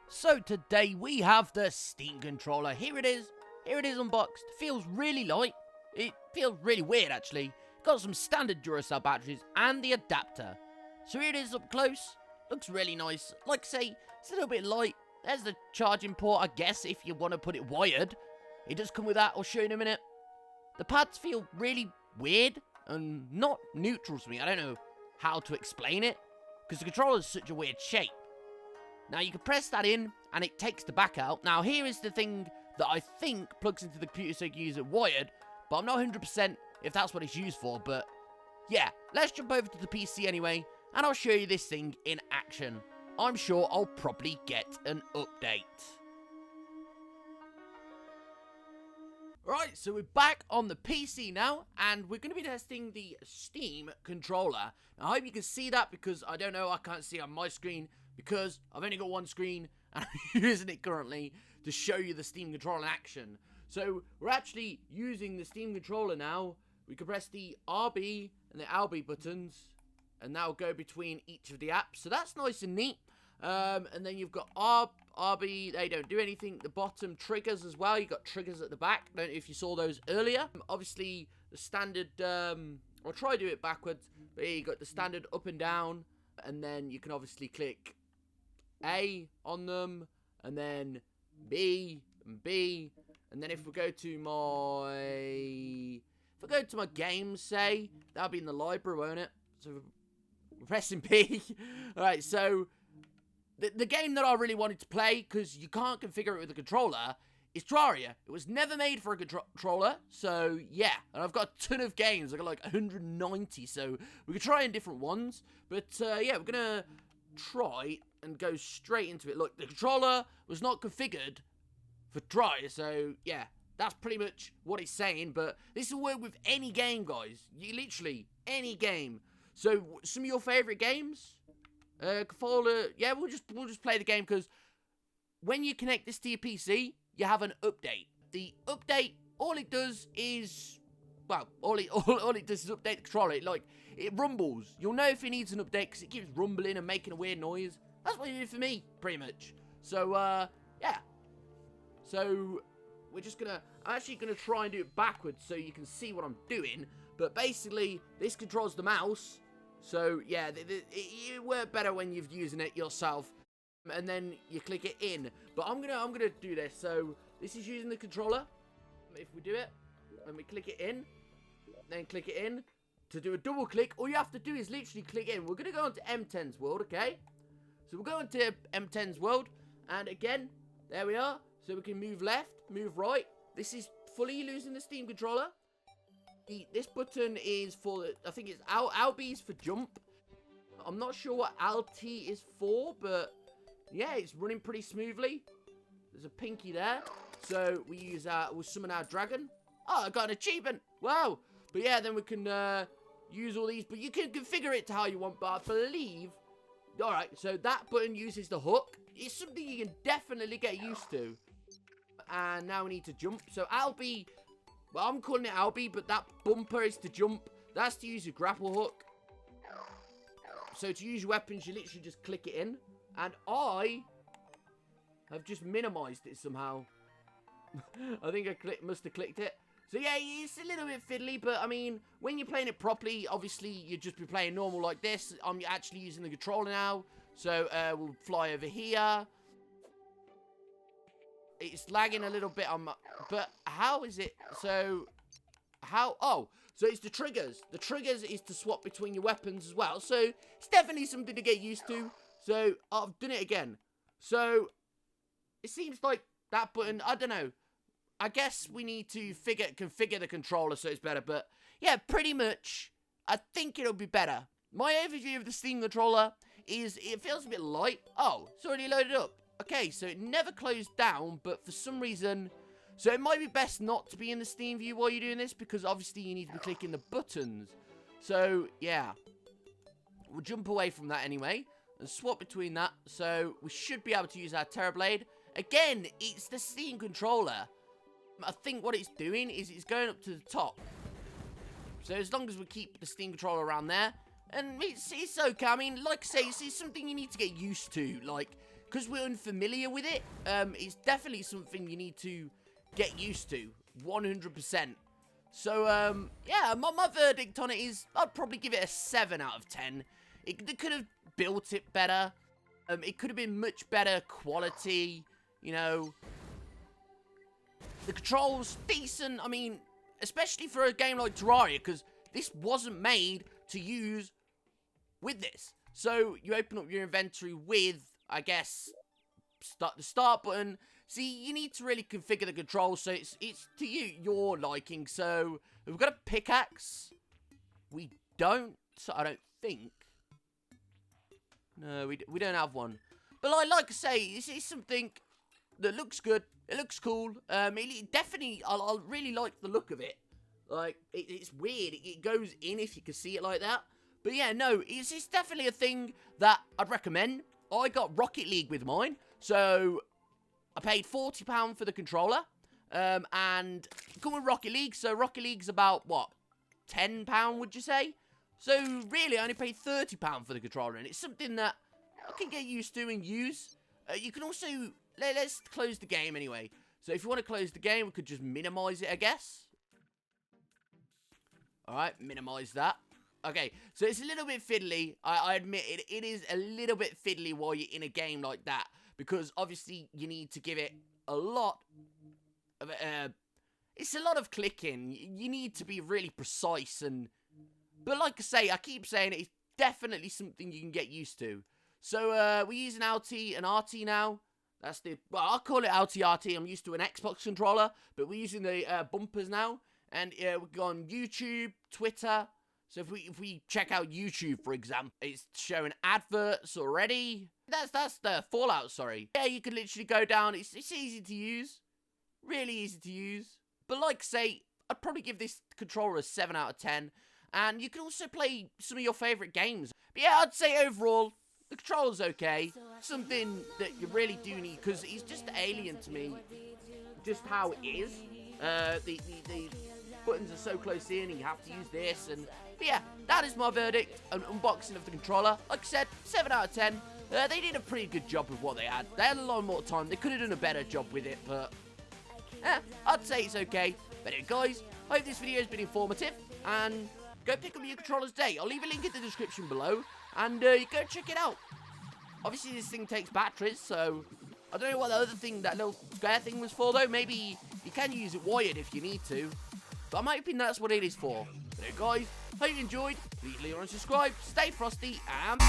So today we have the Steam controller. Here it is unboxed. Feels really light. It feels really weird actually. Got some standard Duracell batteries and the adapter. So here it is up close. Looks really nice. Like I say, it's a little bit light. There's the charging port, I guess, if you want to put it wired. It does come with that, I'll show you in a minute. The pads feel really weird and not neutral to me. I don't know how to explain it, because the controller is such a weird shape. Now you can press that in and it takes the back out. Now here is the thing that I think plugs into the computer so you can use it wired, but I'm not 100% if that's what it's used for. But yeah, let's jump over to the PC anyway and I'll show you this thing in action. I'm sure I'll probably get an update. Right, so we're back on the PC now, and we're going to be testing the Steam controller. Now, I hope you can see that, because I don't know, I can't see on my screen, because I've only got one screen, and I'm using it currently to show you the Steam controller in action. So, we're actually using the Steam controller now. We can press the RB and the LB buttons, and that'll go between each of the apps. So, that's nice and neat. And then you've got RB, they don't do anything. The bottom triggers as well. You've got triggers at the back. I don't know if you saw those earlier. Obviously, the standard, I'll try to do it backwards. But here you got the standard up and down. And then you can obviously click A on them. And then B and B. And then if we go to my games, say, that'll be in the library, won't it? So we're pressing B. Alright, so the game that I really wanted to play, because you can't configure it with a controller, is Terraria. It was never made for a controller, so yeah. And I've got a ton of games. I've got like 190, so we could try in different ones. But yeah, we're going to try and go straight into it. Look, the controller was not configured for Terraria, so yeah, that's pretty much what it's saying. But this will work with any game, guys. Literally, any game. So, some of your favourite games? Yeah, we'll just play the game, because when you connect this to your PC, you have an update. The update, all it does is, well, all it does is update the controller. It rumbles. You'll know if it needs an update because it keeps rumbling and making a weird noise. That's what it did for me, pretty much. So, yeah. So, I'm actually gonna try and do it backwards so you can see what I'm doing. But basically, this controls the mouse. So, yeah, it works better when you're using it yourself. And then you click it in. But I'm gonna do this. So, this is using the controller. If we do it, and we click it in, then click it in. To do a double click, all you have to do is literally click in. We're gonna go into M10's world, okay? So, we'll go into M10's world. And again, there we are. So, we can move left, move right. This is fully using the Steam controller. This button is for, I think it's LB is for jump. I'm not sure what LT is for, but yeah, it's running pretty smoothly. There's a pinky there. So we'll summon our dragon. Oh, I got an achievement. Wow. But yeah, then we can use all these. But you can configure it to how you want. But I believe, alright, so that button uses the hook. It's something you can definitely get used to. And now we need to jump. So LB, well, I'm calling it LB, but that bumper is to jump. That's to use your grapple hook. So to use your weapons, you literally just click it in. And I have just minimized it somehow. I think I must have clicked it. So yeah, it's a little bit fiddly, but I mean, when you're playing it properly, obviously you'd just be playing normal like this. I'm actually using the controller now. So we'll fly over here. It's lagging a little bit on my, but how is it? So oh, so it's the triggers. The triggers is to swap between your weapons as well. So it's definitely something to get used to. So I've done it again. So it seems like that button, I don't know. I guess we need to configure the controller so it's better. But yeah, pretty much, I think it'll be better. My overview of the Steam controller is it feels a bit light. Oh, it's already loaded up. Okay, so it never closed down, but for some reason, so it might be best not to be in the Steam view while you're doing this, because obviously you need to be clicking the buttons. So, yeah. We'll jump away from that anyway, and swap between that, so we should be able to use our Terrablade. Again, it's the Steam controller. I think what it's doing is it's going up to the top. So as long as we keep the Steam controller around there, and it's okay. I mean, like I say, it's something you need to get used to, like, because we're unfamiliar with it, it's definitely something you need to get used to, 100%. So, yeah, my verdict on it is, I'd probably give it a 7 out of 10. They could have built it better. It could have been much better quality, you know. The controls, decent, I mean, especially for a game like Terraria, because this wasn't made to use with this. So, you open up your inventory with, I guess, the start button. See, you need to really configure the controls, so it's to your liking. So, we've got a pickaxe. We don't, so I don't think. No, we don't have one. But like I say, this is something that looks good. It looks cool. It definitely, I really like the look of it. Like, it's weird. It goes in if you can see it like that. But yeah, no, it's definitely a thing that I'd recommend. I got Rocket League with mine. So, I paid £40 for the controller. And come with Rocket League. So, Rocket League's about, what, £10, would you say? So, really, I only paid £30 for the controller. And it's something that I can get used to and use. You can also, let's close the game anyway. So, if you want to close the game, we could just minimize it, I guess. Alright, minimize that. Okay, so it's a little bit fiddly. I admit it is a little bit fiddly while you're in a game like that. Because, obviously, you need to give it a lot of, it's a lot of clicking. You need to be really precise and... But like I say, I keep saying it's definitely something you can get used to. So, we're using LT and RT now. That's the... Well, I'll call it LT-RT. I'm used to an Xbox controller. But we're using the bumpers now. And we've got on YouTube, Twitter. So if we check out YouTube, for example, it's showing adverts already. That's the Fallout, sorry. Yeah, you can literally go down. It's easy to use. Really easy to use. But like I say, I'd probably give this controller a 7 out of 10. And you can also play some of your favourite games. But yeah, I'd say overall, the controller's okay. Something that you really do need, because it's just alien to me. Just how it is. The buttons are so close in, and you have to use this. But yeah, that is my verdict on unboxing of the controller. Like I said, 7 out of 10. They did a pretty good job with what they had. They had a lot more time. They could have done a better job with it, but I'd say it's okay. But anyway, guys, I hope this video has been informative, and go pick up your controllers today. I'll leave a link in the description below, and you go check it out. Obviously, this thing takes batteries, so I don't know what the other thing, that little square thing was for, though. Maybe you can use it wired if you need to, but I'm hoping that's what it is for. But anyway, guys, hope you enjoyed. Please leave and subscribe. Stay frosty, and